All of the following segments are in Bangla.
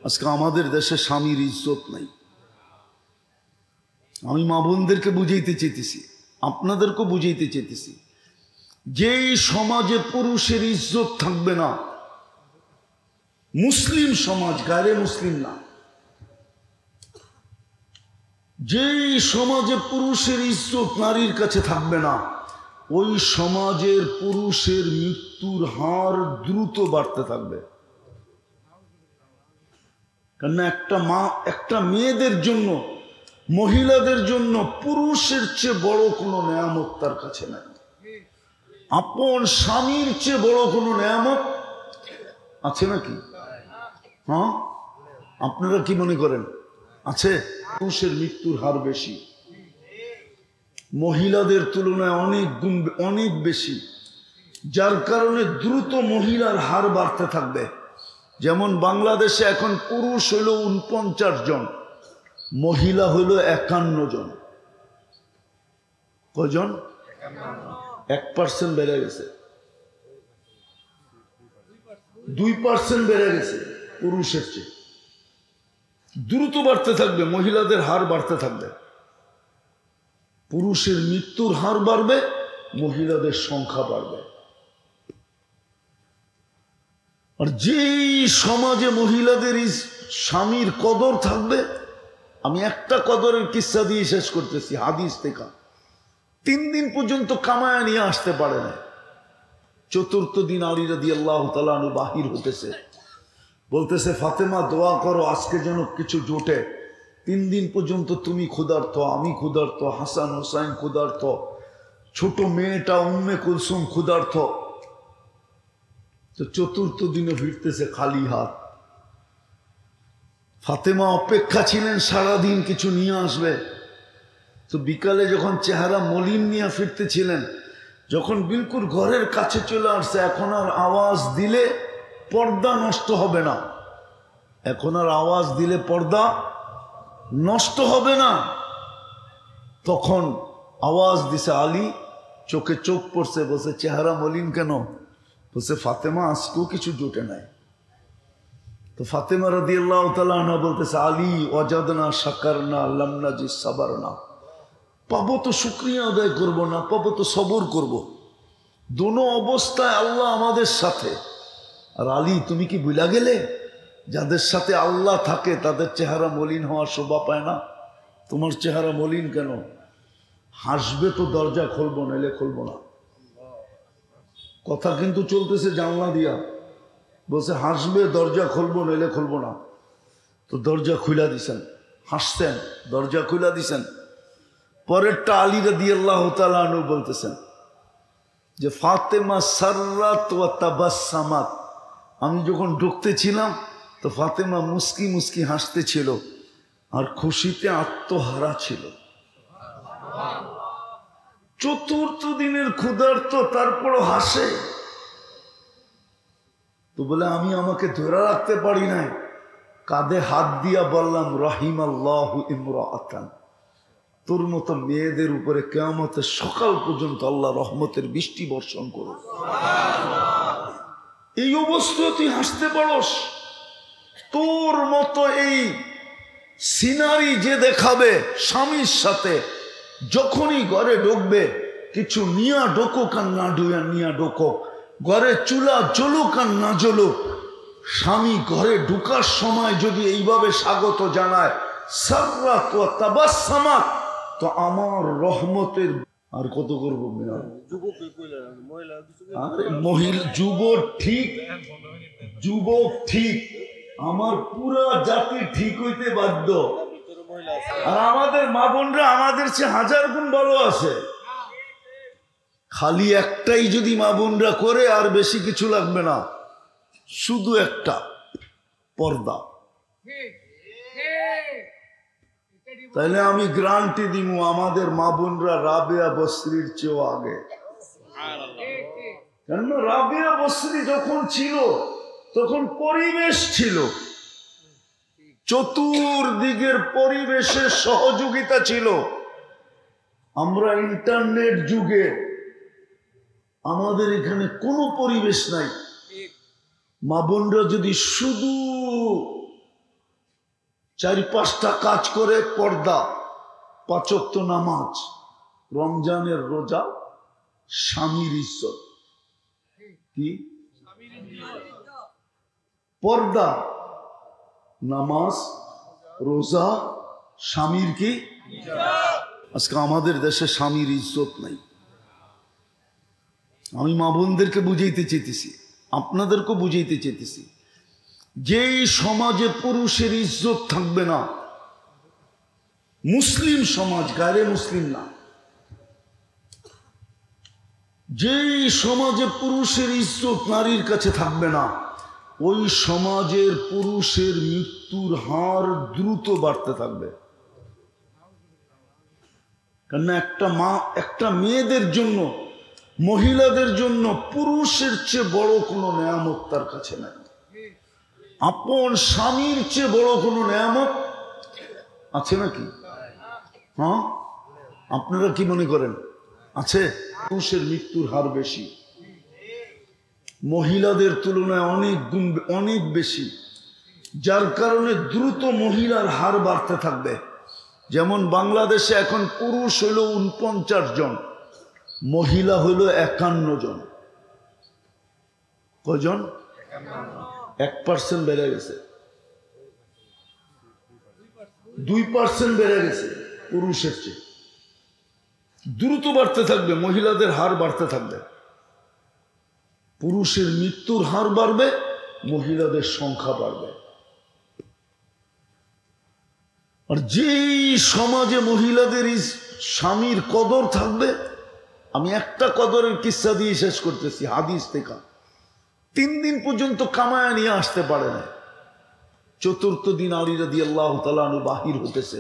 আজকে আমাদের দেশে স্বামীর ইজ্জত নাই। আমি মা বোনদেরকে বুঝাইতে চেয়েছি, আপনাদেরকেও বুঝাইতে চেয়েছি, যেই সমাজে পুরুষের ইজ্জত থাকবে না, মুসলিম সমাজ, গায়রে মুসলিম না, যেই সমাজে পুরুষের ইজ্জত নারীর কাছে থাকবে না, ওই সমাজের পুরুষের মৃত্যুর হার দ্রুত বাড়তে থাকবে। কেননা একটা মেয়েদের জন্য, মহিলাদের জন্য পুরুষের চেয়ে বড় কোনো নেয়ামত তার কাছে নাই। আপন স্বামীর চেয়ে বড় কোনো নেয়ামত আছে নাকি? হ্যাঁ, আপনারা কি মনে করেন আছে? পুরুষের মৃত্যুর হার বেশি, মহিলাদের তুলনায় অনেক বেশি, যার কারণে দ্রুত মহিলার হার বাড়তে থাকবে। যেমন বাংলাদেশে এখন পুরুষ হইল 49 জন, মহিলা হইল 51 জন। কজন? 1% বেড়ে গেছে, 2% বেড়ে গেছে পুরুষের চেয়ে। দ্রুত বাড়তে থাকবে, মহিলাদের হার বাড়তে থাকবে। পুরুষের মৃত্যুর হার বাড়বে, মহিলাদের সংখ্যা বাড়বে। আর যেই সমাজে মহিলাদের স্বামীর কদর থাকবে, আমি একটা কদরের কিস্সা দিয়ে শেষ করতেছি হাদিস থেকে। 3 দিন পর্যন্ত কামায়া নিয়ে আসতে পারে না। 4th দিন আলী রাদিয়াল্লাহু তাআলা আনহু বাহির হতেছে, বলতেছে ফাতেমা দোয়া করো আজকে যেন কিছু জোটে। 3 দিন পর্যন্ত তুমি ক্ষুধার্ত, আমি ক্ষুধার্ত, হাসান হোসাইন ক্ষুধার্ত, ছোট মেয়েটা উম্মে কুলসুম ক্ষুধার্ত। তো 4th দিনে ফিরতেছে খালি হাত। ফাতেমা অপেক্ষা ছিলেন সারাদিন কিছু নিয়ে আসবে। তো বিকালে যখন চেহারা মলিন নিয়ে ফিরতেছিলেন, যখন বিলকুল ঘরের কাছে চলে আসছে, এখন আর আওয়াজ দিলে পর্দা নষ্ট হবে না, এখন আর আওয়াজ দিলে পর্দা নষ্ট হবে না। তখন আওয়াজ দিছে আলী, চোখে চোখ পড়ছে, বলছে চেহারা মলিন কেন? বলছে ফাতেমা আজকেও কিছু জোটে নাই। তো ফাতেমা রাদিয়াল্লাহু তাআলা আনহা বলতেছে আলী ওয়াজাদনা শাকারনা লাম নাজিদ সাবারনা, পাবো তো শুকরিয়া আদায় করবো না, পাবো তো সবর করব। দোনো অবস্থায় আল্লাহ আমাদের সাথে। আর আলী তুমি কি ভুলা গেলে, যাদের সাথে আল্লাহ থাকে তাদের চেহারা মলিন হওয়ার শোভা পায় না? তোমার চেহারা মলিন কেন? হাসবে তো দরজা খুলবো, নইলে খুলবো না। কথা কিন্তু চলতেছে জানলা দিয়া, বলছে হাসবে দরজা খুলবো, নইলে খুলবো না। তো দরজা খুলা দিছেন, হাসছেন, দরজা খুলা দিছেন। পরেরটা আলী রাদিয়াল্লাহু তাআলা আনহু বলতেছেন যে ফাতেমা সাররাত ওয়া তাবাসসামাত, আমি যখন ঢুকতেছিলাম তো ফাতেমা মুস্কি মুস্কি হাসতেছিল আর খুশিতে আত্মহারা ছিল। 4th দিনের ক্ষুধার্ত, তারপরও হাসে। তো বলে আমি আমাকে ধরে রাখতে পারি নাই, কাঁধে হাত দিয়া বললাম রাহিমাল্লাহু ইমরাআতান, তোর মতো মেয়েদের উপরে কিয়ামতের সকাল পর্যন্ত আল্লাহ রহমতের বৃষ্টি বর্ষণ করো। এই অবস্থায় তুই হাসতে পারস? তোর মতো এই সিনারি যে দেখাবে স্বামীর সাথে, যখনই ঘরে ঢুকবে কিছু নিয়া ঢোকুক আর না নিয়া ঢোকুক, ঘরে চুলা জ্বলুক আর না জ্বলুক, স্বামী ঘরে ঢুকার সময় যদি এইভাবে স্বাগত জানায় সাররাত ওয়া তাবাসসামাত, তো আমার রহমতের আর কত করবো? আরে মহিলা যুবক ঠিক, যুবক ঠিক, আমার পুরা জাতি ঠিক হইতে বাধ্য। আর আমাদের মা বোনরা আমাদের চেয়ে 1000 গুণ ভালো আছে। খালি একটাই যদি মা বোনরা করে, আর বেশি কিছু লাগবে না, শুধু একটা পর্দা। তাইলে আমি গ্যারান্টি দিব আমাদের মা বোনরা রাবেয়া বসরির চেয়েও আগে। কেন? রাবেয়া বসরি যখন ছিল তখন পরিবেশ ছিল, চতুর্দিকের পরিবেশের সহযোগিতা ছিল। আমরা ইন্টারনেট যুগে, আমাদের এখানে কোনো পরিবেশ নাই। মা বোনরা যদি শুধু 4-5টা কাজ করে পর্দা, 5 ওয়াক্ত নামাজ, রমজানের রোজা, স্বামীর ইজ্জত। কি? পর্দা, নামাজ, রোজা, স্বামীর কি? আজকে আমাদের দেশে স্বামীর ইজ্জত নাই। আমি মা বোনদেরকে বুঝাইতে চেয়েছি, আপনাদেরকেও বুঝাইতে চেয়েছি, যেই সমাজে পুরুষের ইজ্জত থাকবে না, মুসলিম সমাজ, গায়রে মুসলিম না, যেই সমাজে পুরুষের ইজ্জত নারীর কাছে থাকবে না, ওই সমাজের পুরুষের মৃত্যুর হার দ্রুত বাড়তে থাকবে। কেননা একটা মেয়েদের জন্য, মহিলাদের জন্য পুরুষের চেয়ে বড় কোনো নেয়ামত তার কাছে নাই। আপন স্বামীর চেয়ে বড় কোনো নেয়ামত আছে নাকি? হ্যাঁ, আপনারা কি মনে করেন আছে? পুরুষের মৃত্যুর হার বেশি, মহিলাদের তুলনায় অনেক বেশি, যার কারণে দ্রুত মহিলার হার বাড়তে থাকবে। যেমন বাংলাদেশে এখন পুরুষ হইল 49 জন, মহিলা হইল 51 জন। কজন? 1% বেড়ে গেছে, 2% বেড়ে গেছে পুরুষের চেয়ে। দ্রুত বাড়তে থাকবে, মহিলাদের হার বাড়তে থাকবে। পুরুষের মৃত্যুর হার বাড়বে, মহিলাদের সংখ্যা বাড়বে। আর যেই সমাজে মহিলাদের স্বামীর কদর থাকবে, আমি একটা কদরের কিস্সা দিয়ে শেষ করতেছি হাদিস থেকে। 3 দিন পর্যন্ত কামায়া নিয়ে আসতে পারে না। 4র্থ দিন আলী রাদিয়াল্লাহু তাআলা আনহু বাহির হতেছে,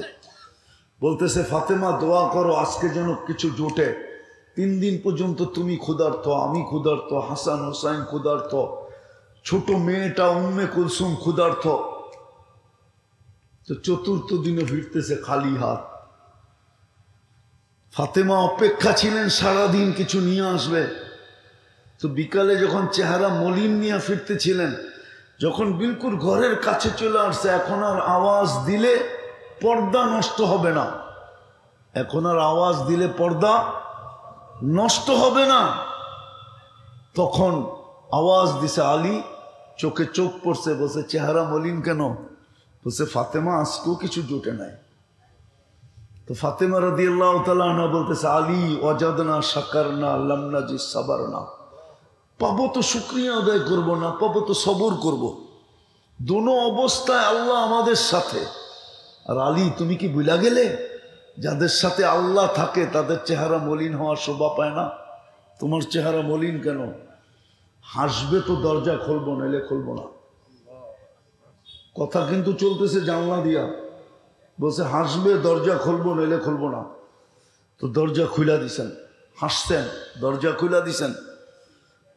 বলতেছে ফাতেমা দোয়া করো আজকে যেন কিছু জোটে। 3 দিন পর্যন্ত তুমি ক্ষুধার্ত, আমি ক্ষুধার্ত, হাসান হোসাইন ক্ষুধার্ত, ছোট মেয়েটা উম্মে কুলসুম ক্ষুধার্ত। তো 4র্থ দিনে ফিরতেছে খালি হাত। ফাতেমা অপেক্ষা ছিলেন সারাদিন কিছু নিয়ে আসবে। তো বিকালে যখন চেহারা মলিন নিয়ে ফিরতেছিলেন, যখন বিলকুল ঘরের কাছে চলে আসছে, এখন আর আওয়াজ দিলে পর্দা নষ্ট হবে না, এখন আর আওয়াজ দিলে পর্দা নষ্ট হবে না। তখন আওয়াজ দিছে আলী, চোখে চোখ পড়ছে, বলছে চেহারা মলিন কেন? বলছে ফাতেমা আজকেও কিছু জোটে নাই। তো ফাতেমা রাদিয়াল্লাহু তাআলা আনহা বলতেছে আলী ওয়াজাদনা শাকারনা লাম নাজিদ সাবারনা, পাবো তো শুকরিয়া আদায় করবো না, পাবো তো সবর করব। দোনো অবস্থায় আল্লাহ আমাদের সাথে। আর আলী তুমি কি ভুলা গেলে, যাদের সাথে আল্লাহ থাকে তাদের চেহারা মলিন হওয়ার শোভা পায় না? তোমার চেহারা মলিন কেন? হাসবে তো দরজা খুলবো, নইলে খুলবো না। কথা কিন্তু চলতেছে জানলা দিয়া, বলছে হাসবে দরজা খুলবো, নইলে খুলবো না। তো দরজা খুলা দিছেন, হাসছেন, দরজা খুলা দিছেন।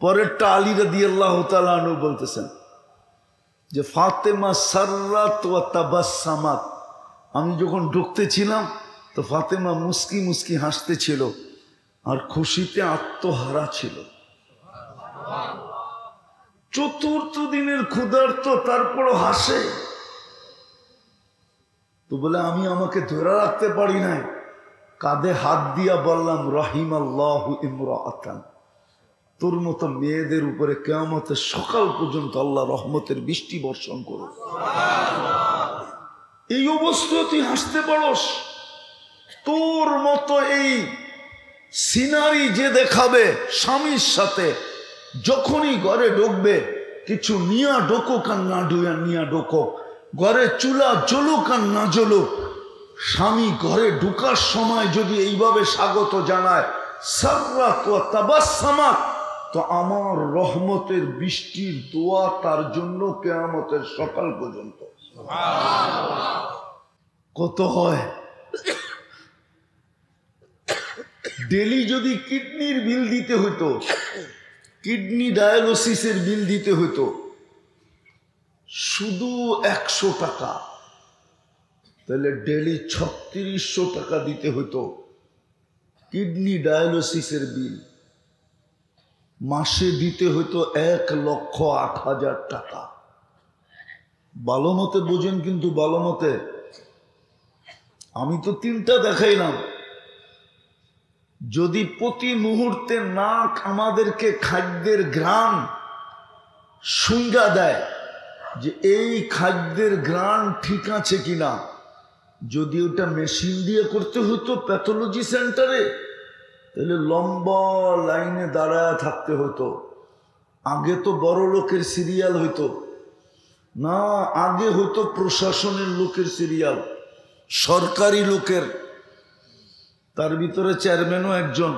পরেরটা আলী রাদিয়াল্লাহু তাআলা আনহু বলতেছেন যে ফাতেমা সাররাত ওয়া তাবাসসামাত, আমি যখন ঢুকতেছিলাম তো ফাতেমা মুস্কি মুস্কি হাসতেছিল আর খুশিতে আত্মহারা ছিল। 4র্থ দিনের ক্ষুধার্ত, তারপরও হাসে। তো বলে আমি আমাকে ধরে রাখতে পারি নাই, কাঁধে হাত দিয়া বললাম রাহিমাল্লাহু ইমরাআতান, তোর মতো মেয়েদের উপরে কিয়ামতের সকাল পর্যন্ত আল্লাহ রহমতের বৃষ্টি বর্ষণ করো। এই অবস্থায় তুই হাসতে পারস? তোর মতো এই সিনারি যে দেখাবে স্বামীর সাথে, যখনই ঘরে ঢুকবে কিছু নিয়া ঢোকুক আর না নিয়া ঢোকুক, ঘরে চুলা জ্বলুক আর না জ্বলুক, স্বামী ঘরে ঢুকার সময় যদি এইভাবে স্বাগত জানায় সাররাত ওয়া তাবাসসামাত, তো আমার রহমতের বৃষ্টির দোয়া তার জন্য কিয়ামতের সকাল পর্যন্ত। কত হয়? ডেলি যদি কিডনির বিল দিতে হইতো, কিডনি ডায়ালিসিসের বিল দিতে হইতো শুধু 100 টাকা, তাহলে ডেলি 3600 টাকা দিতে হইতো কিডনি ডায়ালিসিসের বিল। মাসে দিতে হইতো 1,08,000 টাকা। ভালো মতে বোঝেন, কিন্তু ভালো মতে। আমি তো 3টা দেখাইলাম। যদি প্রতি মুহূর্তে নাক আমাদেরকে খাদ্যের ঘ্রাণ শুঙ্গা দেয় যে এই খাদ্যের ঘ্রাণ ঠিক আছে কিনা, যদি ওটা মেশিন দিয়ে করতে হতো প্যাথোলজি সেন্টারে, তাহলে লম্বা লাইনে দাঁড়ায় থাকতে হতো। আগে তো বড় লোকের সিরিয়াল হইতো না, আগে হতো প্রশাসনের লোকের সিরিয়াল, সরকারি লোকের, তার ভিতরে চেয়ারম্যানও একজন।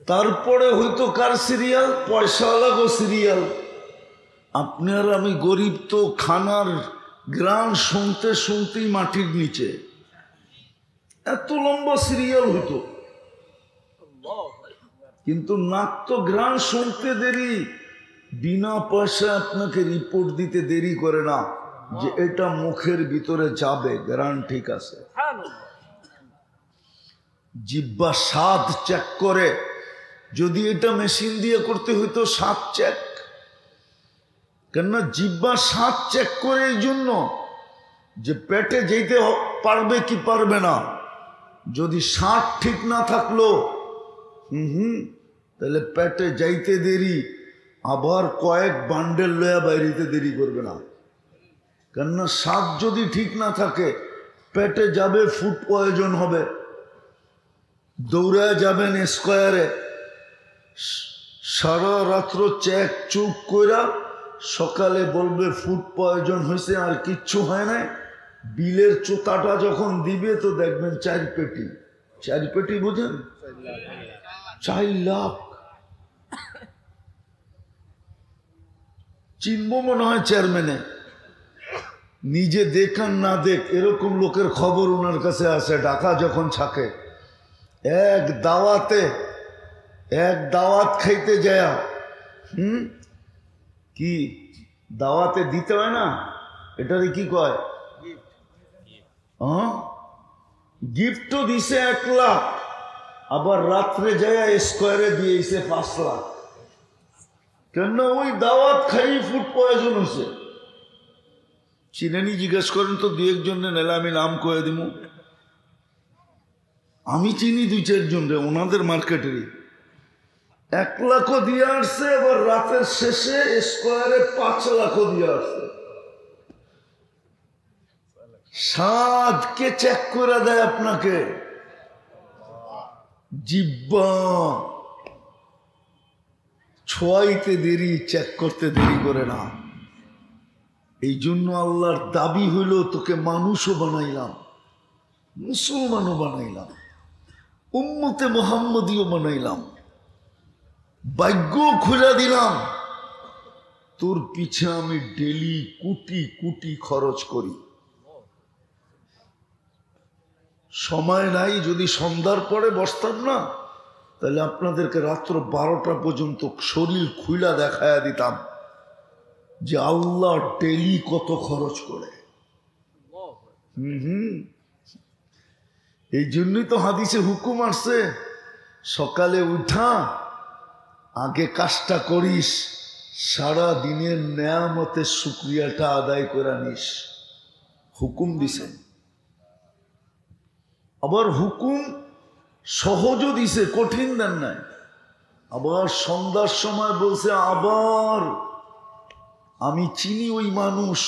তারপরে হইতো কার সিরিয়াল? পয়সাওয়ালাগো সিরিয়াল। আপনার আমি গরিব তো খানার গ্রান শুনতে শুনতেই মাটির নিচে, এত লম্বা সিরিয়াল হতো। কিন্তু নাক তো গ্রান শুনতে দেরি, বিনা পয়সায় আপনাকে রিপোর্ট দিতে দেরি করে না যে এটা মুখের ভিতরে যাবে, গ্রান ঠিক আছে। জিহ্বা স্বাদ চেক করে, যদি এটা মেশিন দিয়ে করতে হইতো স্বাদ চেক। কেননা জিহ্বা স্বাদ চেক করে এই জন্য যে পেটে যেতে পারবে কি পারবে না। যদি স্বাদ ঠিক না থাকলো তাহলে পেটে যাইতে দেরি, আবার কয়েক বান্ডেল লয়া বাইরেতে দেরি করবে না। কেননা স্বাদ যদি ঠিক না থাকে, পেটে যাবে, ফুড পয়জন হবে, দৌড়ায় যাবেন স্কোয়ারে, সারা রাত্র চেক চুপ কইরা সকালে বলবে ফুড পয়জন হয়েছে, আর কিচ্ছু হয় নাই। বিলের চোতাটা যখন দিবে তো দেখবেন 4 পেটি। 4 পেটি বুঝেন? 4 লাখ। চিনবো মনে হয় চেয়ারম্যানে, নিজে দেখান না দেখ এরকম লোকের খবর ওনার কাছে আসে। ঢাকা যখন ছাকে, এক দাওয়াত খাইতে যায়, কি দাওয়াতে দিতে হয় না, এটারে কি কয়, গিফটও দিছে 1 লাখ, আবার রাত্রে যায় স্কোয়ারে দিয়েছে 5 লাখ। কেন? ওই দাওয়াত খাই ফুড পয়জন হয়েছে। চিনেনি? জিজ্ঞেস করেন তো 2-1 জনে, নেলে আমি নাম কয়ে দিব। আমি চিনি 2-4 জন রে, ওনাদের মার্কেটেরই। 1 লাখও দিয়ে আসছে, আবার রাতের শেষে স্কোয়ারে 5 লাখও দিয়ে আসছে। স্বাদকে চেক করে দেয় আপনাকে। জিহ্বা ছোঁয়াইতে দেরি, চেক করতে দেরি করে না। এই জন্য আল্লাহর দাবি হইল তোকে মানুষও বানাইলাম, মুসলমানও বানাইলাম, উম্মতে মুহাম্মদীও বানাইলাম, ভাগ্য খুলে দিলাম। তোর পিছে আমি ডেলি কোটি কোটি খরচ করি। সময় নাই, যদি সন্ধ্যার পরে বসতাম না, তাহলে আপনাদেরকে রাত্র 12টা পর্যন্ত শরীর খুইলা দেখায়া দিতাম যে আল্লাহ ডেলি কত খরচ করে। এই জন্যই তো হাদিসে হুকুম আসছে, সকালে উঠা আগে কাজটা করিস, সারা দিনের নেয়ামতের শুকরিয়াটা আদায় করে নিস। হুকুম দিছে। আবার হুকুম সহজও দিছে, কঠিন দেন নাই। আবার সন্ধ্যার সময় বলছে, আবার আমি চিনি ওই মানুষ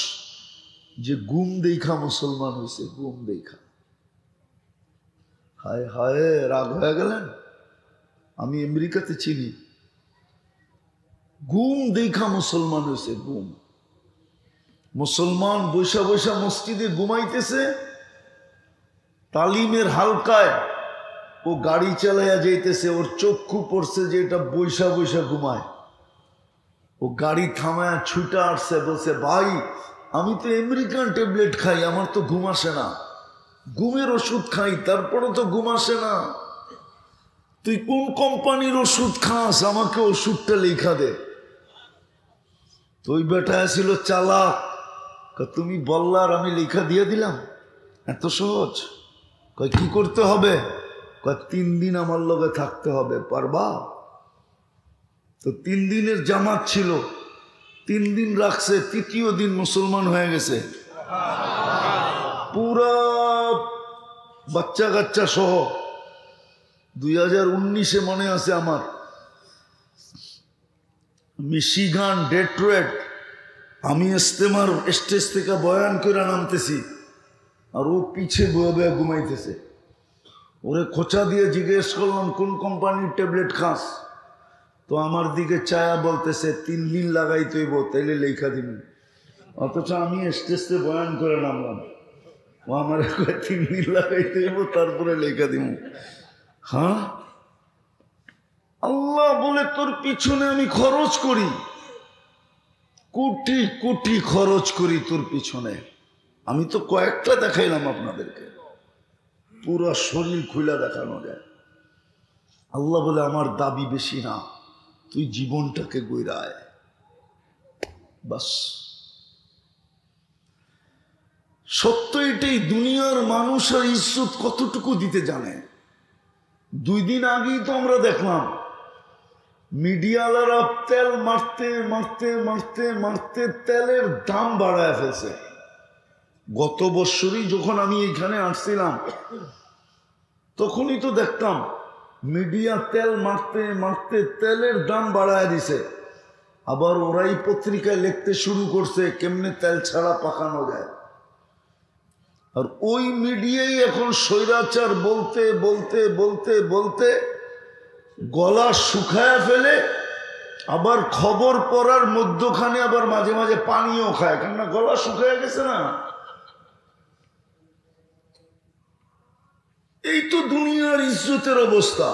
যে গুম দেখা মুসলমান হয়েছে, গুম দেখা। হায় হায়, রাগ হয়ে গেলেন? আমি আমেরিকাতে চিনি, গুম দেখা মুসলমান হয়েছে, গুম। মুসলমান বৈশা বৈশা মসজিদে ঘুমাইতেছে, তালিমের হালকায় ও গাড়ি চালাইয়া যাইতেছে, ওর চক্ষু পড়ছে যে এটা বৈশা বৈশা ঘুমায়। ও গাড়ি থামায় ছুটা আসছে, বলছে ভাই আমি তো আমেরিকান ট্যাবলেট খাই, আমার তো ঘুম আসে না। ঘুমের ওষুধ খাই, তারপরে তো ঘুম আসে না। তুই কোন কোম্পানির ওষুধ খাস, আমাকে ওষুধটা লেখা দে। তো ওই বেটা ছিল চালাক, তুমি বললার আমি লেখা দিয়ে দিলাম, এত সহজ। কয় কি করতে হবে? কয় 3 দিন আমার লগে থাকতে হবে, পারবা? তো 3 দিনের জামাত ছিল, 3 দিন রাখছে, তৃতীয় দিন মুসলমান হয়ে গেছে পুরা বাচ্চা কাচ্চা সহ। 2019-এ মনে আছে আমার, মিশিগান ডেট্রয়েট, আমি ইস্তেমার স্টেজ থেকে বয়ান করে নামতেছি, আর ও পিছে বয়ে বয়ে ঘুমাইতেছে। ওরে খোঁচা দিয়ে জিজ্ঞেস করলাম কোন কোম্পানির ট্যাবলেট খাস, তো আমার দিকে চায়া বলতেছে 3 দিন লাগাইতে হইব, তাইলে লেখা দিন। অথচ আমি স্টেজে বয়ান করে নামলাম, ও আমার 3 দিন লাগাইতে হইব, তারপরে লেখা দিব। হ্যাঁ, আল্লাহ বলে তোর পিছনে আমি খরচ করি, কোটি কোটি খরচ করি তোর পিছনে। আমি তো কয়েকটা দেখাইলাম আপনাদেরকে, পুরো শরীর খুলে দেখানো যায়। আল্লাহ বলে আমার দাবি বেশি না, তুই জীবনটাকে গইরায় বাস। সত্য এটাই, দুনিয়ার মানুষ আর ইজ্জত কতটুকু দিতে জানে। 2 দিন আগেই তো আমরা দেখলাম মিডিয়ালারা তেল মারতে মারতে মারতে মারতে তেলের দাম বাড়ায় ফেলছে। গত বছরই যখন আমি এখানে আসছিলাম তখনই তো দেখতাম মিডিয়া তেল মারতে মারতে তেলের দাম বাড়ায় দিছে। আবার ওরাই পত্রিকায় লিখতে শুরু করছে কেমনে তেল ছাড়া পাকানো যায়। আর ওই মিডিয়াই এখন স্বৈরাচার বলতে বলতে বলতে বলতে গলা শুকায় ফেলে, আবার খবর পড়ার মধ্যখানে আবার মাঝে মাঝে পানিও খায়, কেননা গলা শুকায় গেছে না। এই তো দুনিয়ার ইজ্জতের অবস্থা।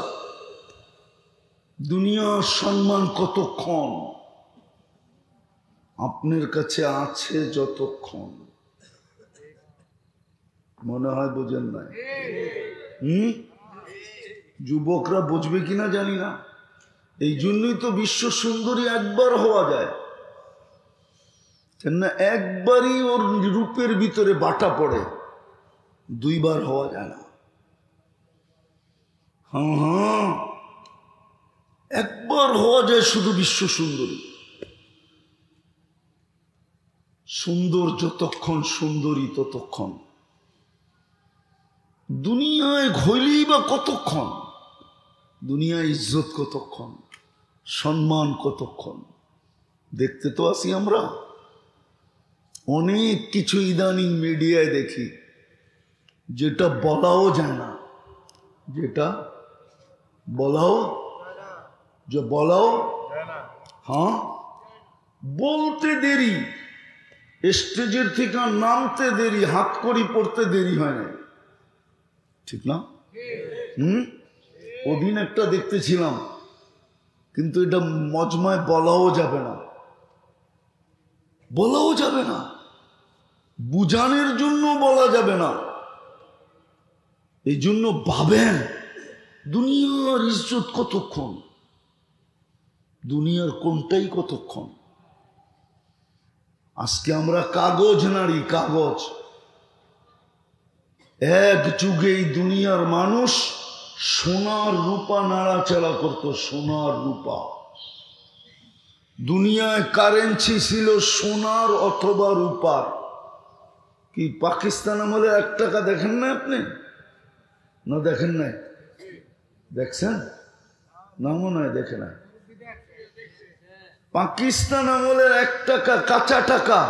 দুনিয়ার সম্মান কতক্ষণ আপনার কাছে আছে, যতক্ষণ মনে হয় বোঝেন নাই। যুবকরা বুঝবে কিনা জানি না। এই জন্যই তো বিশ্ব সুন্দরী একবার হওয়া যায়, কেননা একবারই ওর রূপের ভিতরে বাটা পড়ে, 2 বার হওয়া যায় না। হ্যাঁ, একবার হওয়া যায় শুধু বিশ্ব সুন্দরী। সুন্দর যতক্ষণ, সুন্দরী ততক্ষণ। দুনিয়ায় ঘইলি বা কতক্ষণ, দুনিয়ায় ইজ্জত কতক্ষণ, সম্মান কতক্ষণ। দেখতে তো আসি আমরা অনেক কিছু ইদানিং মিডিয়ায় দেখি যেটা বলাও যায় না, যেটা বলাও হ্যাঁ, বলতে দেরি, স্টেজের থেকে নামতে দেরি, হাত করি পড়তে দেরি হয় না, ঠিক না? ওদিন একটা দেখতেছিলাম, কিন্তু এটা মজমায় বলাও যাবে না, বলাও যাবে না, বুঝানোর জন্য বলা যাবে না। এই জন্য ভাবেন দুনিয়ার ইজ্জত কতক্ষণ, দুনিয়ার কোনটাই কতক্ষণ। আজকে আমরা কাগজ নাড়ি, কাগজ। এক যুগে এই দুনিয়ার মানুষ সোনার রূপা নাড়াচাড়া করত, সোনার রূপা। দুনিয়ায় কারেন্সি ছিল সোনার অথবা রূপার। কি পাকিস্তান আমলে 1 টাকা দেখেন না আপনি? না দেখেন নাই? দেখছেন না? মনে হয় দেখে নাই। পাকিস্তান আমলের 1 টাকা কাঁচা টাকা,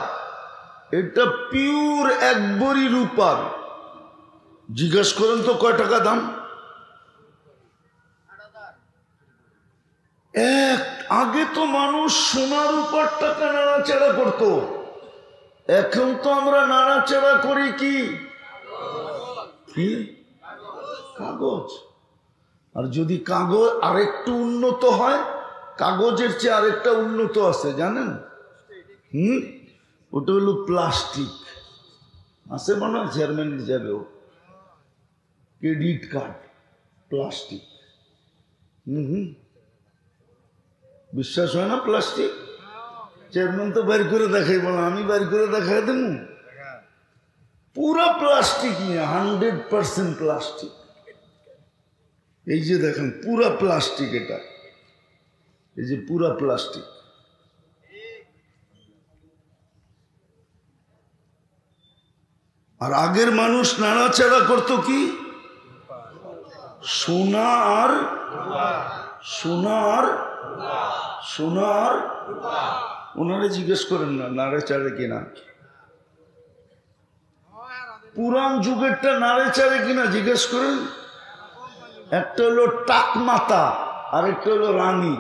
এটা পিওর 1 ভরি রূপার। জিজ্ঞেস করেন তো কয় টাকা দাম? আগে তো মানুষ সোনার রূপার টাকা নাড়াচাড়া করতো, এখন তো আমরা নাড়াচাড়া করি কি কাগজ। আর যদি কাগজ আরেকটু উন্নত হয়, কাগজের চেয়ে আরেকটা উন্নত আছে জানেন? ওটা হলো প্লাস্টিক। আছে মনে হয় চেয়ারম্যান যাবেও, ক্রেডিট কার্ড প্লাস্টিক। বিশ্বাস হয় না? প্লাস্টিক চেয়ারম্যান তো বাইর করে দেখাই, বলো আমি বাইর করে দেখাই দেব। পুরা প্লাস্টিক নিয়ে, 100% প্লাস্টিক। এই যে দেখেন পুরা প্লাস্টিক, এটা এই যে পুরা প্লাস্টিক। আর আগের মানুষ নাড়াচাড়া করতো কি? সোনা আর ওনারে জিজ্ঞেস করেন না নাড়াচাড়ে কিনা। পুরান যুগেরটা নাড়াচাড়ে কিনা জিজ্ঞেস করেন। একটা হলো টাকমাতা আর একটা হলো রানী,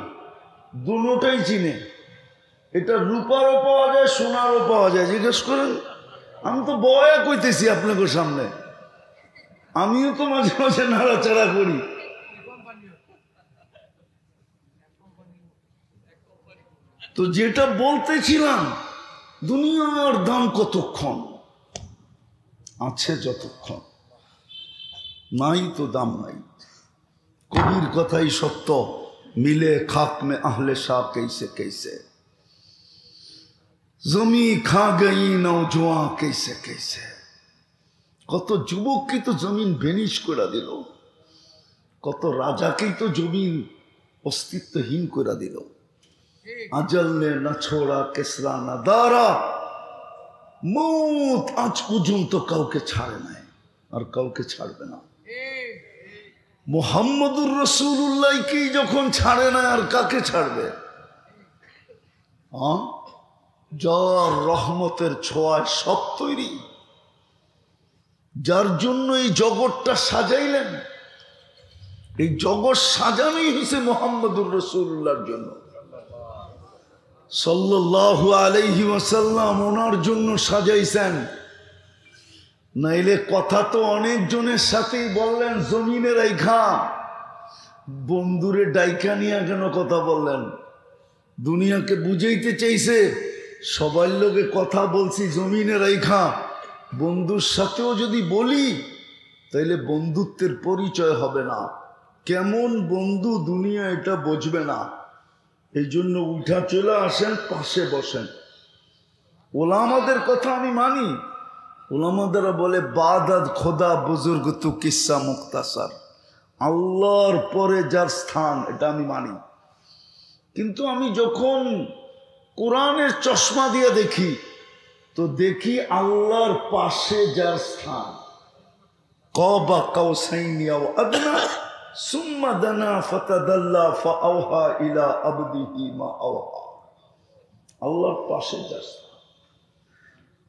দুটোটাই চিনে। এটা রূপারও পাওয়া যায়, সোনারও পাওয়া যায়, জিজ্ঞেস করেন। আমি তো বয়া কইতেছি আপনাদের সামনে, আমিও তো মাঝে মাঝে নাড়াচাড়া করি। তো যেটা বলতেছিলাম, দুনিয়ার দাম কতক্ষণ আছে, যতক্ষণ নাই তো দাম নাই। কবির কথাই সত্য, মিলে খাক মে আহলে শাহ कैसे कैसे, জমি খা গই নৌজোয়া कैसे कैसे। কত যুবককে তো জমিন ভেনিশ করে দিল, কত রাজাকেই তো জমিন অস্তিত্বহীন করে দিল। আজল নে না ছোড়া কেসরা না দারা, মৌত আজ পর্যন্ত কাউকে ছাড়ে নাই আর কাউকে ছাড়বে না। মুহাম্মদুর রাসূলুল্লাহকে যখন ছাড়ে না আর কাকে ছাড়বে? যার রহমতের ছোঁয়ায় সব তৈরি, যার জন্য এই জগৎটা সাজাইলেন। এই জগৎ সাজানোই হয়েছে মুহাম্মদুর রাসূলুল্লাহর জন্য, সাল্লাল্লাহু আলাইহি ওয়াসাল্লাম ওনার জন্য সাজাইছেন। নাইলে কথা তো অনেকজনের সাথেই বললেন জমিনে রাইখা, বন্ধুরে ডাইকা নিয়ে কেন কথা বললেন? দুনিয়াকে বুঝাইতে চাইছে সবার লোকে কথা বলছি জমিনে রাইখা, বন্ধুর সাথেও যদি বলি তাইলে বন্ধুত্বের পরিচয় হবে না। কেমন বন্ধু দুনিয়া এটা বুঝবে না। এই জন্য উঠা চলে আসেন, পাশে বসেন। ওলামাদের কথা আমি মানি, ওলামাদারা বলে বাদাদ খোদা বুজুর্গ তু কিসা মুক্তাসার, আল্লাহর পরে যার স্থান, এটা আমি মানি। কিন্তু আমি যখন কোরআনের চশমা দিয়ে দেখি তো দেখি আল্লাহর পাশে যার স্থান, কবা কাউসাইনি আও আদনা সুম্মা দানা ফাতাদাল্লা ফাআওহা ইলা আবদিহি মা আওহা। আল্লাহর পাশে যার স্থান,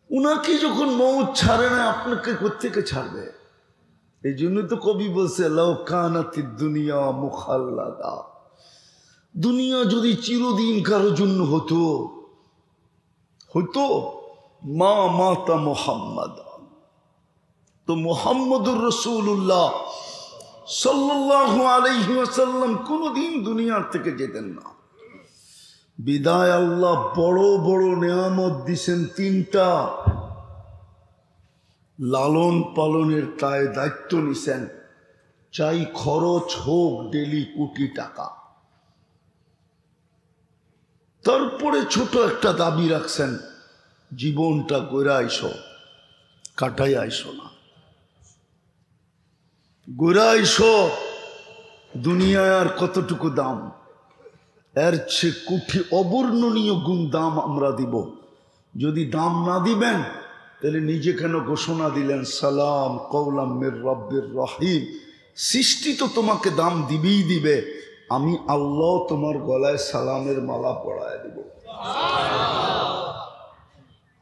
উনাকে যখন মৌত ছাড়ে না, আপনাকে কোত্থেকে ছাড়বে? এই জন্য তো কবি বলছে লাউ কানাতিদ দুনিয়া মুখাল্লাদা, দুনিয়া যদি চিরদিন কারো জন্য হতো মা মাতা মুহাম্মদ, তো মুহাম্মদুর রাসূলুল্লাহ সাল্লাল্লাহু আলাইহি ওয়াসাল্লাম কোনদিন দুনিয়ার থেকে যেতেন না। বিদায় আল্লাহ বড় বড় নেয়ামত দিছেন তিনটা, লালন পালনের তাই দায়িত্ব নিছেন, চাই খরচ হোক ডেলি কোটি টাকা। তারপরে ছোট একটা দাবি রাখছেন, জীবনটা গড়ে আইসো, কাটাই আইসো না, গড়ে আইসো। দুনিয়ায় আর কতটুকু দাম, এর চেয়ে কোটি অবর্ণনীয় গুণ দাম আমরা দিব। যদি দাম না দিবেন তাহলে নিজে কেন ঘোষণা দিলেন সালাম কওলাম মির রব্বির রহিম। সৃষ্টি তো তোমাকে দাম দিবেই দিবে, আমি আল্লাহ তোমার গলায় সালামের মালা পরায় দিব।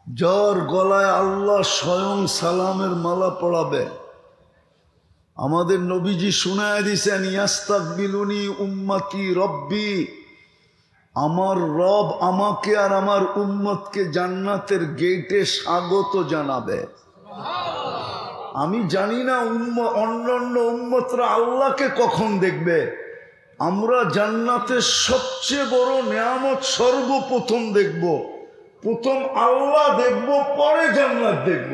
যার গলায় আল্লাহ স্বয়ং সালামের মালা পরাবে। আমাদের নবীজি শুনায় দিছেন ইয়াস্তাকবিলুনি উম্মতি রব্বি, আমার রব আমাকে আর আমার উম্মতকে জান্নাতের গেটে স্বাগত জানাবে। আমি জানি না অন্যান্য উম্মতরা আল্লাহকে কখন দেখবে। আমরা জান্নাতের সবচেয়ে বড় নেয়ামত সর্বপ্রথম দেখব। প্রথম আল্লাহ দেখব, পরে জান্নাত দেখব।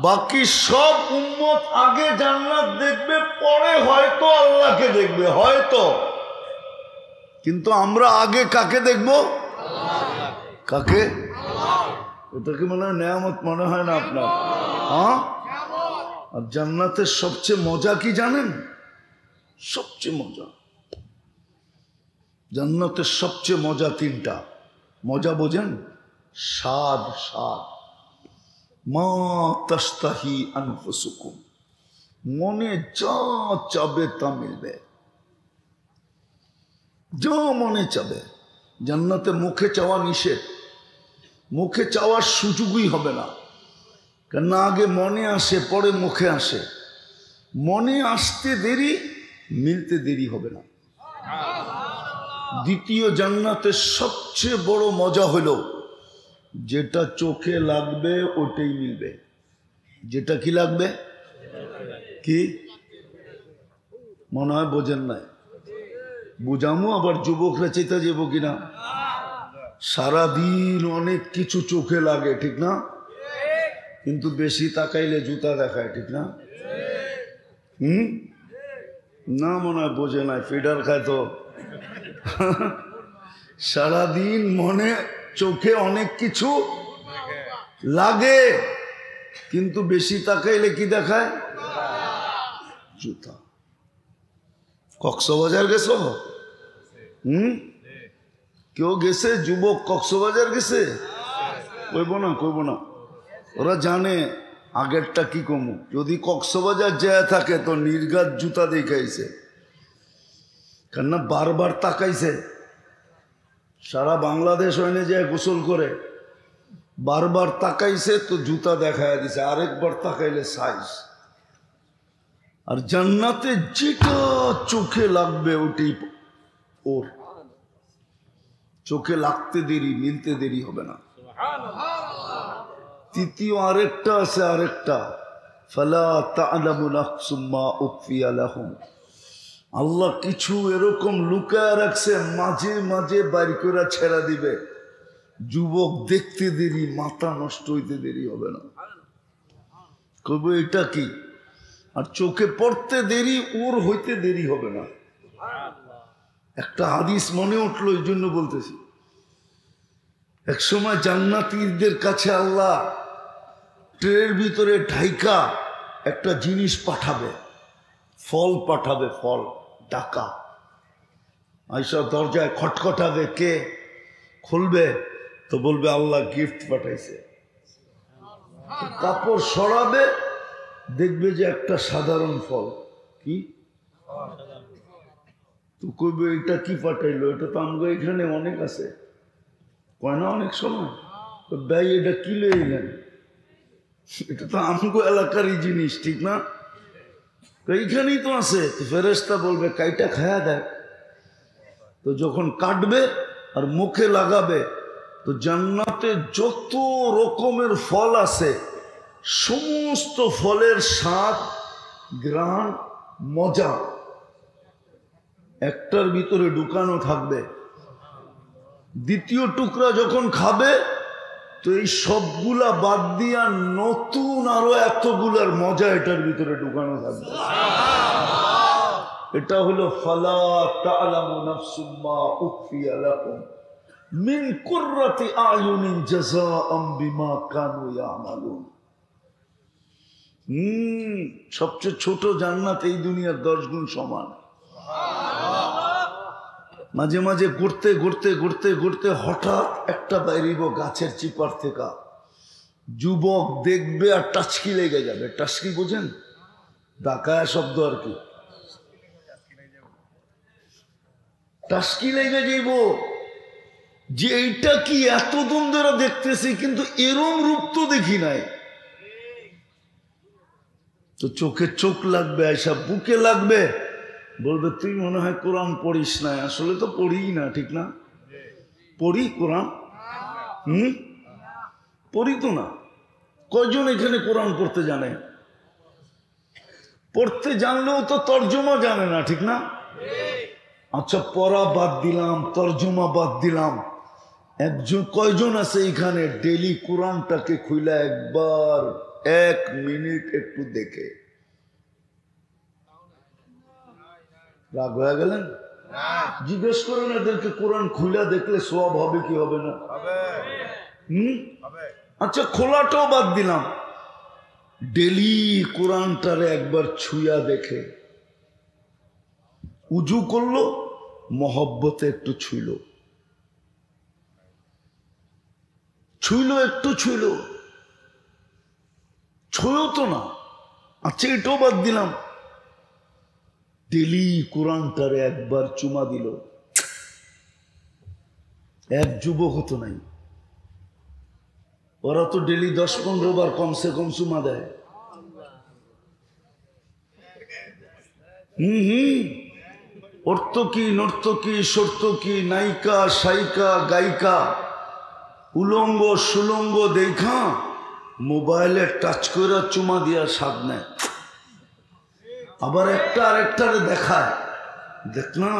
বাকি সব উম্মত আগে জান্নাত দেখবে, পরে হয়তো আল্লাহকে দেখবে, হয়তো। কিন্তু আমরা আগে কাকে দেখব? কাকে? ওটাকে মনে হয় নেয়ামত মনে হয় না আপনার? হ্যাঁ। আর জান্নাতের সবচেয়ে মজা কি জানেন? সবচেয়ে মজা, জান্নাতের সবচেয়ে মজা তিনটা। মজা বোঝেন? স্বাদ। স্বাদ মা তাশতাহি আনফুসুকুম, মনে যা চাবে তা মিলবে, যা মনে চাবে। জান্নাতে মুখে চাওয়া নিষেধ, মুখে চাওয়ার সুযোগই হবে না, কেন আগে মনে আসে পরে মুখে আসে। মনে আসতে দেরি, মিলতে দেরি হবে না। দ্বিতীয় জান্নাতের সবচেয়ে বড় মজা হলো যেটা চোখে লাগবে ওটাই মিলবে। যেটা কি লাগবে, কি মনে হয় বোঝেন নাই? বুঝামু আবার যুবকরা চেতা যাবো কিনা। সারাদিন অনেক কিছু চোখে লাগে, ঠিক না? কিন্তু বেশি তাকাইলে জুতা দেখায়, ঠিক না? না মনে হয় বোঝে নাই, ফিডার খায় তো। সারাদিন মনে চোখে অনেক কিছু লাগে, কিন্তু বেশি তাকাইলে কি দেখায়? জুতা। কক্সবাজার গেছো? কেউ গেছে? যুবক কক্সবাজার গেছে? কইব না, কইব না, ওরা জানে আগেরটা কি কমু। যদি কক্সবাজার যায় থাকে তো নির্ঘাত জুতা দেখাইছে, কেননা বারবার তাকাইছে। সারা বাংলাদেশ হয়নি যায় গোসল করে, বারবার তাকাইছে তো জুতা দেখায় দিছে, আরেকবার তাকাইলে সাইজ। আর জান্নাতে যেটা চোখে লাগবে ওটি ওর, চোখে লাগতে দেরি, মিলতে দেরি হবে না। তৃতীয় আরেকটা আছে, আরেকটা ফালা তা'লামু নাফসুম মা উখফিয়া লাহুম, আল্লাহ কিছু এরকম লুকায় রাখছে, মাঝে মাঝে বাইর করে ছেড়া দিবে। যুবক দেখতে দেরি, মাথা নষ্ট হইতে দেরি হবে না। কইব এটা কি? আর চোখে পড়তে দেরি, ওর হইতে দেরি হবে না। একটা হাদিস মনে উঠলো, এই জন্য বলতেছি। এক সময় জান্নাতীদের কাছে আল্লাহ ট্রের ভিতরে ঢাইকা একটা জিনিস পাঠাবে, ফল পাঠাবে, ফল ডাকা। আইসা দরজায় খটখটাবে, কে খুলবে? তো বলবে আল্লাহ গিফট পাঠাইছে। কাপড় সরাবে, দেখবে যে একটা সাধারণ ফল। কি? তো কইবে এটা কি পাঠাইলো? এটা তো আমগো এখানে অনেক আছে। কয় না অনেক সময়, ভাই এটা কি লইলেন? এটা তো আমগো এলাকারই জিনিস, ঠিক না? এইখানেই তো আছে। তো ফেরেশতা বলবে কাইটা খায়া দেয়। তো যখন কাটবে আর মুখে লাগাবে, তো জান্নাতে যত রকমের ফল আছে সমস্ত ফলের স্বাদ, ঘ্রাণ, মজা একটার ভিতরে ঢুকানো থাকবে। দ্বিতীয় টুকরা যখন খাবে তো এই সবগুলা বাদ দিয়া নতুন আরো এতগুলার মজা এটার ভিতরে ঢুকানো থাকবে। এটা হলো ফালা তা'লামু নাফসুম মা উখফিয়া লাহুম মিন কুররাতি আয়ুনিন জাযাআম বিমা কানু ইয়ামালুন। সবচেয়ে ছোট জান্নাত এই দুনিয়ার 10 গুণ সমান। মাঝে মাঝে ঘুরতে ঘুরতে ঘুরতে ঘুরতে হঠাৎ একটা বাইরিব গাছের চিপার থেকে, যুবক দেখবে আর টাচকি লেগে যাবে। টাচকি বুঝেন? ডাকায়া শব্দ আর কি। টাচকি লেগে যাইব যে এইটা কি, এতদিন ধরে দেখতেছি কিন্তু এরম রূপ তো দেখি নাই। তো চোখে চোখ লাগবে, আইসা বুকে লাগবে, বলবে তুই মনে হয় কোরআন পড়িস না। আসলে তো পড়ি না, ঠিক না? পড়ি কোরআন? পড়ি তো না। কয়জন এখানে কোরআন পড়তে জানে? পড়তে জানলেও তো তর্জমা জানে না, ঠিক না? আচ্ছা, পড়া বাদ দিলাম, তর্জমা বাদ দিলাম, একজন কয়জন আছে এখানে ডেলি কোরআনটাকে খুইলা একবার 1 মিনিট একটু দেখে? রাগ হয়ে গেলেন? জিজ্ঞেস করেন এদেরকে, কোরআন খুইলা দেখলে সওয়াব হবে কি হবে না? আচ্ছা, খোলাটাও বাদ দিলাম, ডেলি কোরআনটারে একবার ছুঁয়া দেখে। উজু করলো, মহব্বতে একটু ছুঁইল, একটু ছুঁইল, ছুঁয়েও তো না। আচ্ছা এটাও বাদ দিলাম, ডেলি কোরআনটারে একবার চুমা দিল, এক যুবক হতো নাই। ওরা তো ডেলি 10-15 বার কমসে কম চুমা দেয়। অর্থকি নর্তকী সর্তকী নায়িকা সাইকা গায়িকা উলঙ্গ সুলঙ্গ দেখা মোবাইলে টাচ করে চুমা দিয়া স্বাদ নেয়। আবার একটা আরেকটারে দেখায়, দেখ না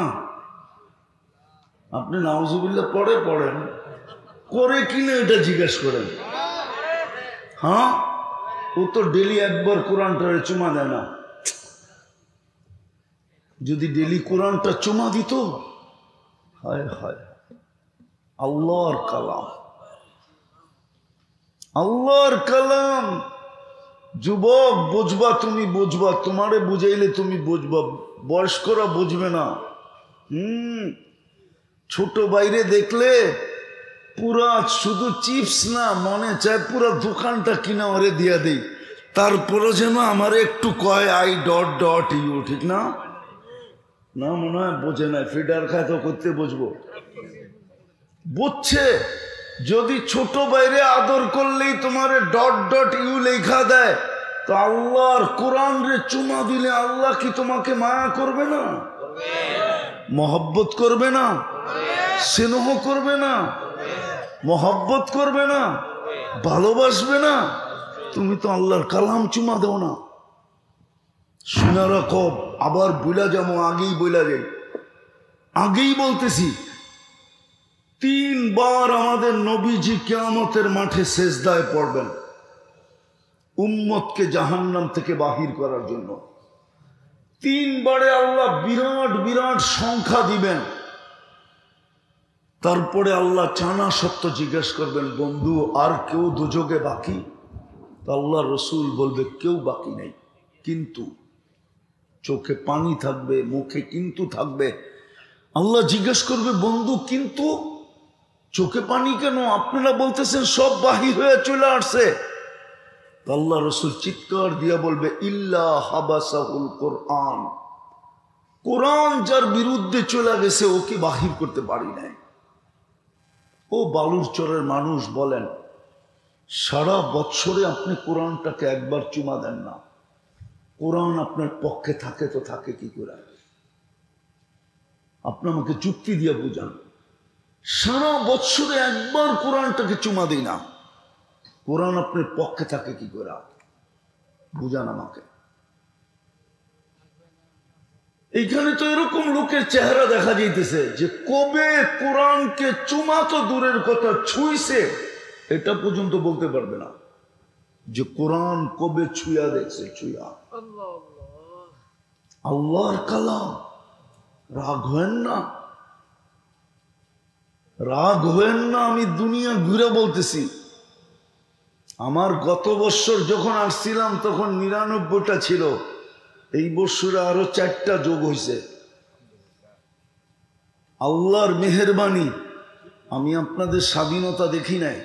আপনি নাউজুবিল্লাহ পড়েন করে কিনা এটা জিজ্ঞেস করেন। হ্যাঁ, ও তো ডেলি একবার কোরআনটারে চুমা দেয় না। যদি ডেলি কোরআনটা চুমা দিত, হায় হায়, আল্লাহর কালাম, আল্লাহর কালাম। যুবক বুঝবা, তুমি বুঝবা, তোমারে বুঝাইলে তুমি বুঝবা, বয়স্করা বুঝবে না। ছোট বাইরে দেখলে পুরা শুধু চিপস না, মনে চায় পুরা দোকানটা কিনা ওরে দিয়া দেই, তারপরে যেন আমার একটু কয় আই ডট ডট ইউ, ঠিক না? না মনে হয় বোঝে না, ফিডার খায় তো করতে বুঝবো, বুঝছে। যদি ছোট বাইরে আদর করলেই তোমার ডট ডট ইউ লেখা দেয়, তো আল্লাহর কোরআন রে চুমা দিলে আল্লাহ কি তোমাকে মায়া করবে না? মহব্বত করবে না? স্নেহ করবে না? মহব্বত করবে না? ভালোবাসবে না? তুমি তো আল্লাহর কালাম চুমা দাও না। শোনা রাখো, আবার বইলা যাবো, আগেই বইলা যাই, আগেই বলতেছি, 3 বার আমাদের নবীজি কিয়ামতের মাঠে সেজদায় পড়বেন উম্মতকে জাহান্নাম থেকে বাহির করার জন্য। 3 বারে আল্লাহ বিরাট বিরাট সংখ্যা দিবেন। তারপরে আল্লাহ জানা সত্য জিজ্ঞেস করবেন, বন্ধু আর কেউ দুযোগে বাকি? আল্লাহ রসুল বলবে কেউ বাকি নেই, কিন্তু চোখে পানি থাকবে, মুখে কিন্তু থাকবে। আল্লাহ জিজ্ঞেস করবে, বন্ধু কিন্তু চোখে পানি কেন? আপনারা বলতেছেন সব বাহির হয়ে চলে আসছে। আল্লাহ রসুল চিৎকার দিয়া বলবে, ইল্লা হাবাসাহুল কোরআন, কোরআন যার বিরুদ্ধে চলে গেছে ওকে বাহির করতে পারি নাই। ও বালুর চরের মানুষ বলেন, সারা বৎসরে আপনি কোরআনটাকে একবার চুমা দেন না, কোরআন আপনার পক্ষে থাকে তো থাকে কি করে? আপনি আমাকে যুক্তি দিয়ে বুঝান। সারা বৎসরে একবার কোরআনটাকে চুমা দিই না, কোরআন আপনার পক্ষে থাকে কি করে? বুঝান আমাকে। এইখানে তো এরকম লোকের চেহারা দেখা যাইতেছে যে কবে কোরআনকে চুমা তো দূরের কথা, ছুঁইছে এটা পর্যন্ত বলতে পারবে না, যে কোরআন কবে ছুঁয়া দেখছে। ছুঁয়া আল্লাহর কালাম। রাগ হয়েন না, রাগ হয়েন না। আমি দুনিয়া ঘুরে বলতেছি, আমার গত বছর যখন আসছিলাম তখন 99টা ছিল, এই বছরে আরো 4টা যোগ হয়েছে। আল্লাহর মেহেরবানি। আমি আপনাদের স্বাধীনতা দেখি নাই,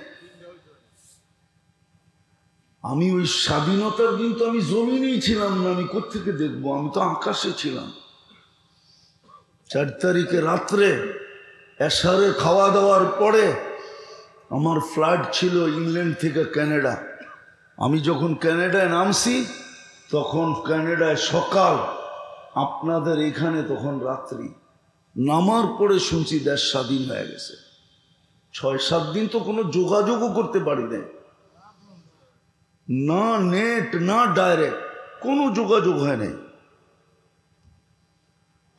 আমি ওই স্বাধীনতার দিন তো আমি জমিনেই ছিলাম না, আমি কোত্থেকে দেখবো? আমি তো আকাশে ছিলাম। 4 তারিখে রাত্রে এশারে খাওয়া দাওয়ার পরে আমার ফ্লাইট ছিল ইংল্যান্ড থেকে কানাডা। আমি যখন কানাডায় নামছি তখন কানাডায় সকাল, আপনাদের এখানে তখন রাত্রি। নামার পরে শুনছি দেশ স্বাধীন হয়ে গেছে। 6-7 দিন তো কোনো যোগাযোগও করতে পারি নাই, না নেট না ডাইরেক্ট, কোনো যোগাযোগ হয় নাই।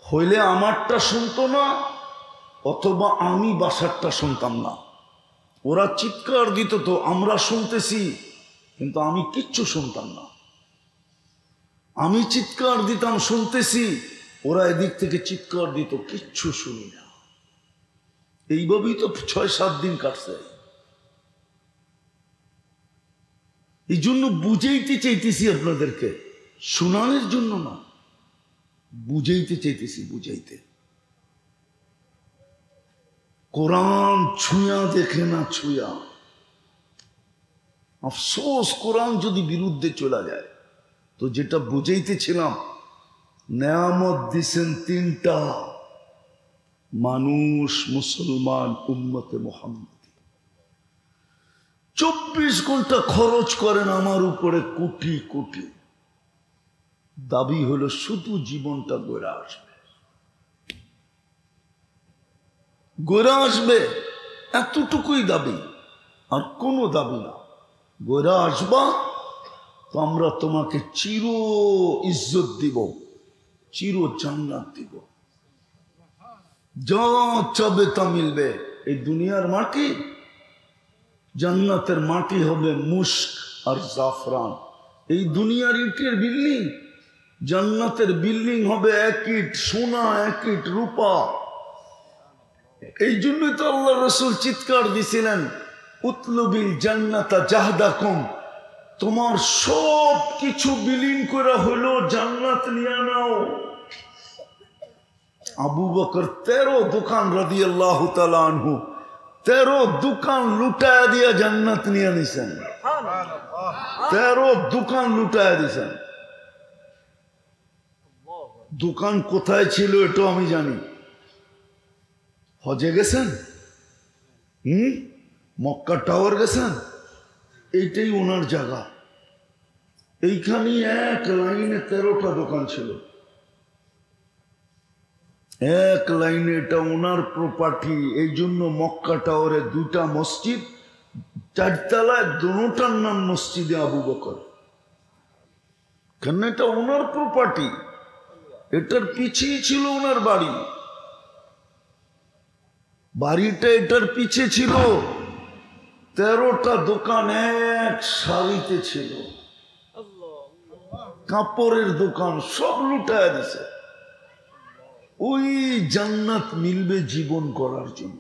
হইলে আমারটা শুনতো না, অথবা আমি বাসারটা শুনতাম না। ওরা চিৎকার দিত তো আমরা শুনতেছি, কিন্তু আমি কিচ্ছু শুনতাম না। আমি চিৎকার দিতাম শুনতেছি, ওরা এদিক থেকে চিৎকার দিত, কিচ্ছু শুনি না। এইভাবেই তো 6-7 দিন কাটছে। এই জন্য বুঝাইতে চাইতেছি আপনাদেরকে, শোনানোর জন্য না, বুঝাইতে চাইতেছি, বুঝাইতে। কোরআন ছুঁয়া দেখে না, ছুঁয়া। আফসোস কোরআন যদি বিরুদ্ধে চলে যায়। তো যেটা বুঝাইতেছিলাম, নেয়ামত দিছেন তিনটা, মানুষ মুসলমান উম্মতে মুহাম্মদ 24 ঘন্টা খরচ করেন আমার উপরে কোটি কোটি, দাবি হলো শুধু জীবনটা গড়ে আসবে, গড়ে আসবে, এতটুকুই দাবি, আর কোনো দাবি না। গড়ে আসবা তো আমরা তোমাকে চির ইজ্জত দিব, চির জান্নাত দিব, যা চাবে তা মিলবে। এই দুনিয়ার মাটি, জান্নাতের মাটি হবে মুস্ক আর জাফরান। এই দুনিয়ার ইটের বিল্ডিং, জান্নাতের বিল্ডিং হবে 1 ইট সোনা, 1 ইট রূপা। এই জন্যই তো আল্লাহ রাসূল চিৎকার দিছিলেন, উতলুবিল জান্নাতা জাহদাকুম, তোমার সব কিছু বিলীন করা হলো, জান্নাত নিয়ে নাও। আবু বকর 13 দোকান রাদিয়াল্লাহু তাআলা আনহু 13 দোকান লুটায়া দিয়া জান্নাত নিয়ে নিছেন। 13 দোকান লুটায়া দিছেন। দোকান কোথায় ছিল এটা আমি জানি। হজে গেছেন, মক্কা টাওয়ার গেছেন, এইটাই ওনার জায়গা। এইখানে এক লাইনে 13টা দোকান ছিল, এক লাইনে, এটা ওনার প্রপার্টি। এই জন্য মক্কা টাওয়ারে 2টা মসজিদ, 4 তলায়, দুটার নাম মসজিদে আবু বকর। কেন এটা ওনার প্রপার্টি, এটার পিছিয়ে ছিল ওনার বাড়ি, বাড়িটা এটার পিছে ছিল। 13টা দোকান এক সারিতে ছিল, কাপড়ের দোকান, সব লুটায় দিছে। ওই জান্নাত মিলবে জীবন করার জন্য।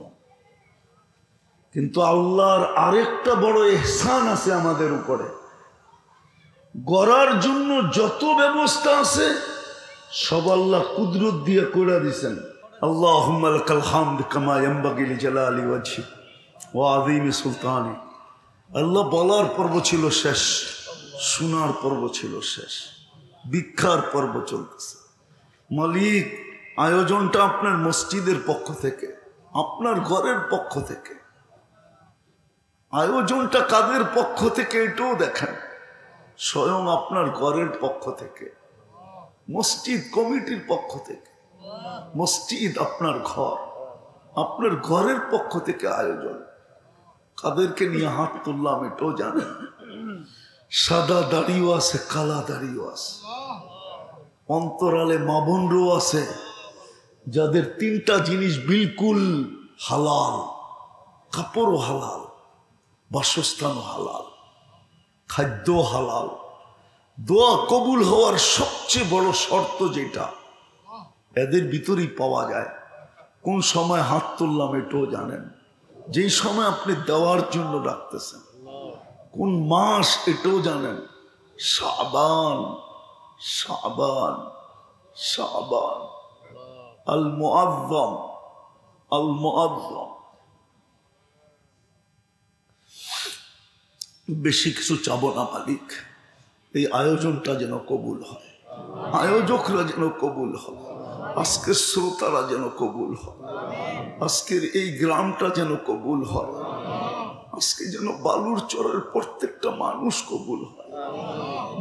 কিন্তু আল্লাহর আরেকটা বড় ইহসান আছে আমাদের উপরে, গড়ার জন্য যত ব্যবস্থা আছে সব আল্লাহ কুদরত দিয়ে করে দিছেন। আল্লাহুম্মা লাকাল হামদ কামা ইয়ানবাগি লিজালালি ওয়াজহি ওয়া আযীমি সুলতানি। আল্লাহ বলার পর্ব ছিল শেষ, শোনার পর্ব ছিল শেষ, ভিক্ষার পর্ব চলতেছে। মালিক, আয়োজনটা আপনার মসজিদের পক্ষ থেকে, আপনার ঘরের পক্ষ থেকে। আয়োজনটা কাদের পক্ষ থেকে এটাও দেখেন, স্বয়ং আপনার ঘরের পক্ষ থেকে, মসজিদ কমিটির পক্ষ থেকে। মসজিদ আপনার ঘর, আপনার ঘরের পক্ষ থেকে আয়োজন। কাদেরকে নিয়ে হাত তুললাম এটাও জানেন। সাদা দাড়িও আছে, কালা দাড়িও আছে, অন্তরালে মা বোনরও আছে, যাদের 3টা জিনিস বিলকুল হালাল, কাপড়ও হালাল, বাসস্থানও হালাল, খাদ্য হালাল। দোয়া কবুল হওয়ার সবচেয়ে বড় শর্ত যেটা এদের ভিতরেই পাওয়া যায়। কোন সময় হাত তুললাম এটাও জানেন, যেই সময় আপনি দেওয়ার জন্য রাখতেছেন। কোন মাস এটাও জানেন, শাবান, শাবান, শাবান, আল মুআজ্জম, আল মুআজ্জম। বেশি কিছু চাবো না মালিক, এই আয়োজনটা যেন কবুল হয়, আয়োজকরা যেন কবুল হয়, আজকের শ্রোতারা যেন কবুল হয়, আজকের এই গ্রামটা যেন কবুল হয়, আজকে যেন বালুর চরের প্রত্যেকটা মানুষ কবুল হয়।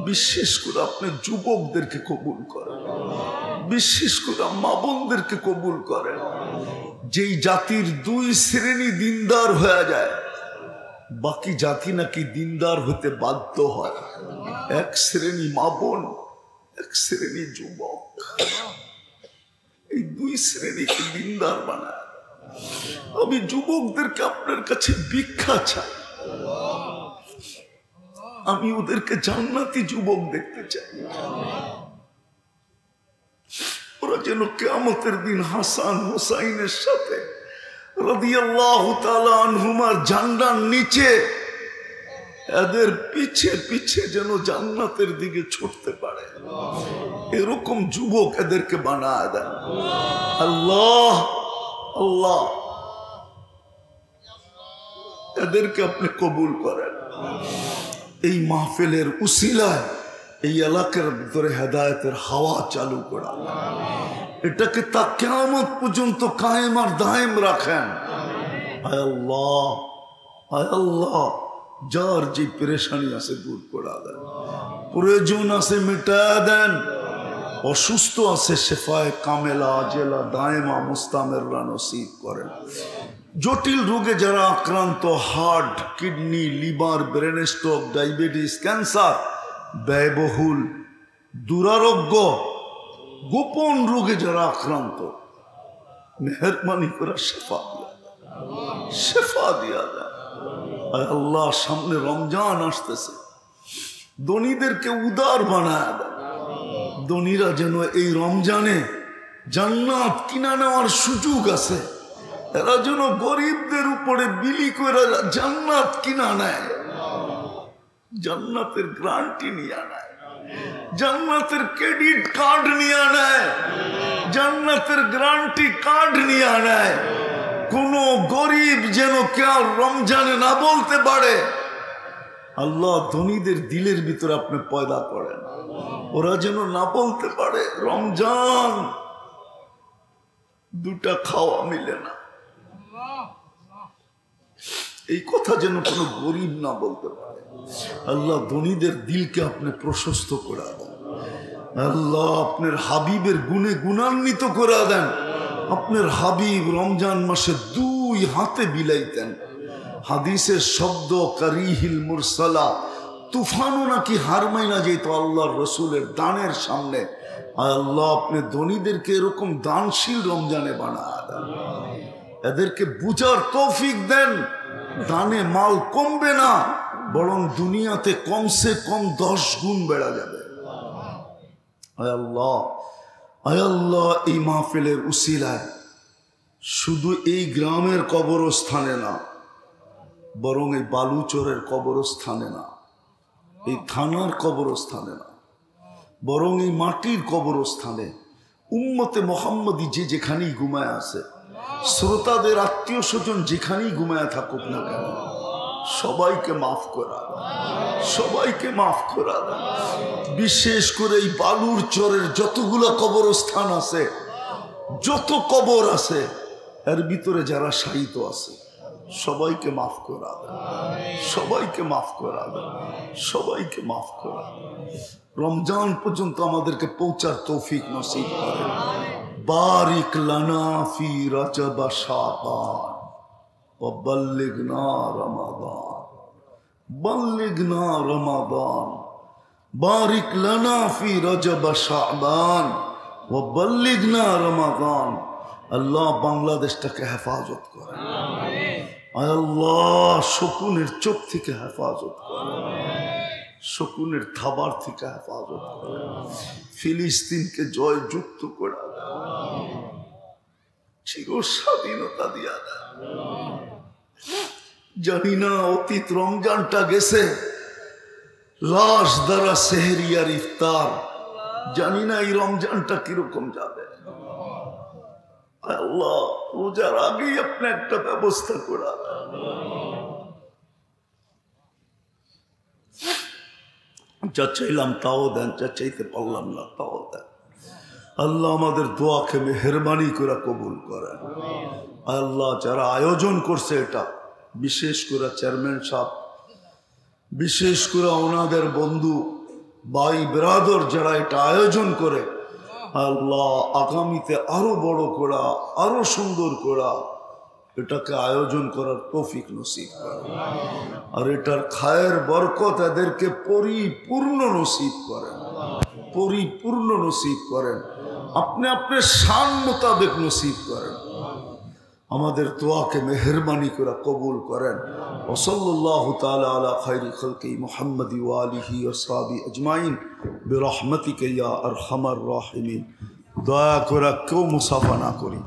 বিশেষ করে আপনি যুবকদেরকে কবুল করেন, বিশেষ করে মা বোনদেরকে কবুল করেন। যেই জাতির 2 শ্রেণী দিনদার হয়ে যায়, বাকি জাতি নাকি দিনদার হতে বাধ্য হয়। 1 শ্রেণী মা বোন, 1 শ্রেণী যুবক, এই 2 শ্রেণীকে দিনদার বানায়। আমি যুবকদেরকে আপনার কাছে ভিক্ষা চাই, আমি ওদেরকে জান্নাতি যুবক দেখতে চাই। ওরা যেন কিয়ামতের দিন হাসান হুসাইনের সাথে রাদিয়াল্লাহু তাআলা আনহুমার ঝান্ডার নিচে এদের পিছে পিছে যেন জান্নাতের দিকে ছুটতে পারে, এরকম যুবক এদেরকে বানায় দেন। আল্লাহ, আল্লাহ এদেরকে আপনি কবুল করেন। এই মাহফিলের উসিলায় এই এলাকার ভিতরে হেদায়েতের হাওয়া চালু করা, এটাকে তা কিয়ামত পর্যন্ত কায়েম আর দায়েম রাখেন। আয় আল্লাহ, আয় আল্লাহ, যার যে পেরেশানি আছে দূর করে দেন, প্রয়োজন আছে মিটা দেন, অসুস্থ আছে শেফায়ে কামেলা আজেলা দায়েমা মুস্তামেররা নসিব করেন। জটিল রোগে যারা আক্রান্ত, heart, kidney, liver, brain stroke, diabetes, cancer, ব্যয়বহুল, দুরারোগ্য, গোপন রোগে যারা আক্রান্ত, মেহেরবানি করে শেফা দিয়া দেন, শেফা দিয়া দেন। আল্লাহ, সামনে রমজান আসতেছে, ধনীদেরকে উদার বানায় দেন। ধনীরা যেন এই রমজানে জান্নাত কিনা নেওয়ার সুযোগ আছে, এরা যেন গরিবদের উপরে বিলি করে জান্নাত কিনা নেয়, জান্নাতের গ্যারান্টি নিয়ে নেয়, জান্নাতের ক্রেডিট কার্ড নিয়ে নেয়, জান্নাতের গ্যারান্টি কার্ড নিয়ে নেয়। কোন গরিব যেন কেউ রমজানে না বলতে পারে। আল্লাহ, ধনীদের দিলের ভিতরে আপনি পয়দা করেন, ওরা যেন না বলতে পারে রমজান দুটা খাওয়া মিলে না। এই কথা যেন কোনো গরিব না বলতে পারে। আল্লাহ, ধনীদের দিলকে আপনি প্রশস্ত করে দেন। আল্লাহ, আপনার হাবিবের গুণে গুণান্বিত করে দেন। আপনার হাবিব রমজান মাসে 2 হাতে বিলাইতেন। হাদিসের শব্দ কারিহিল মুরসালা, তুফানও নাকি হার মাইনা যেত আল্লাহর রসুলের দানের সামনে। আল্লাহ, আপনি ধনীদেরকে এরকম দানশীল রমজানে বানায় দেন, এদেরকে বুঝার তৌফিক দেন। দানে মাল কমবে না, বরং দুনিয়াতে কমসে কম 10 গুণ বেড়া যাবে। আয় আল্লাহ, আয় আল্লাহ, এই মাহফিলের উসিলায় শুধু এই গ্রামের কবরস্থানে না, বরং এই বালুচরের কবরস্থানে না, এই থানার কবরস্থানে না, বরং এই মাটির কবরস্থানে উম্মতে মোহাম্মদী যে যেখানেই ঘুমায় আছে, শ্রোতাদের আত্মীয় স্বজন যেখানেই ঘুমায় থাকুক না কেন, সবাইকে মাফ করা, সবাইকে মাফ করা। বিশেষ করে এই বালুর চরের যতগুলো কবরস্থান আছে, যত কবর আছে, এর ভিতরে যারা শায়িত আছে, সবাইকে মাফ করা, সবাইকে মাফ করা, সবাইকে মাফ করা। রমজান পর্যন্ত আমাদেরকে পৌঁছার তৌফিক নসিব করেন। বারিক লানা ফি রজব শাবান ওয়া বাল্লিগনা রমাদান, বাল্লিগনা রমাদান। বারিক লানা ফি রজব শাবান ওয়া বাল্লিগনা রমাদান। আল্লাহ, বাংলাদেশটাকে হেফাজত করেন। আল্লাহ, শকুনের চোখ থেকে হেফাজত করেন, শকুনের থাবার থেকে হেফাজত করেন। ফিলিস্তিনকে জয় যুক্ত করে চির স্বাধীনতা দিয়া দেন। জানি না অতীত রমজানটা গেছে, লাশ দ্বারা সেহরিয়ার ইফতার, জানি না এই রমজানটা কিরকম যাবে। আল্লাহ, রোজার আগেই আপনি একটা ব্যবস্থা করে যা চাইলাম তাও দেন, যা চাইতে পারলাম না তাও দেন। আল্লাহ, আমাদের দোয়াকে মেহেরবানি করে কবুল করেন। আল্লাহ, যারা আয়োজন করছে এটা, বিশেষ করে চেয়ারম্যান সাহেব, বিশেষ করে ওনাদের বন্ধু ভাই ব্রাদার যারা এটা আয়োজন করে, আল্লাহ, আগামীতে আরো বড় করা, আরো সুন্দর করা, এটাকে আয়োজন করার তৌফিক নসিব করেন। আর এটার খায়ের বরকত এদেরকে পরিপূর্ণ নসিব করেন, পরিপূর্ণ নসিব করেন, আপনি আপনার শান মোতাবেক নসিব করেন। আমাদের দোয়াকে মেহেরবানি করে কবুল করেন। ওয়া সাল্লাল্লাহু তাআলা আলা খায়রি খালকি মুহাম্মাদি ওয়া আলিহি ওয়া সাহবিহি আজমাইন বিরহমাতিকা ইয়া আরহামার রাহিমিন। দয়া করে কেউ মুসাফা না করি।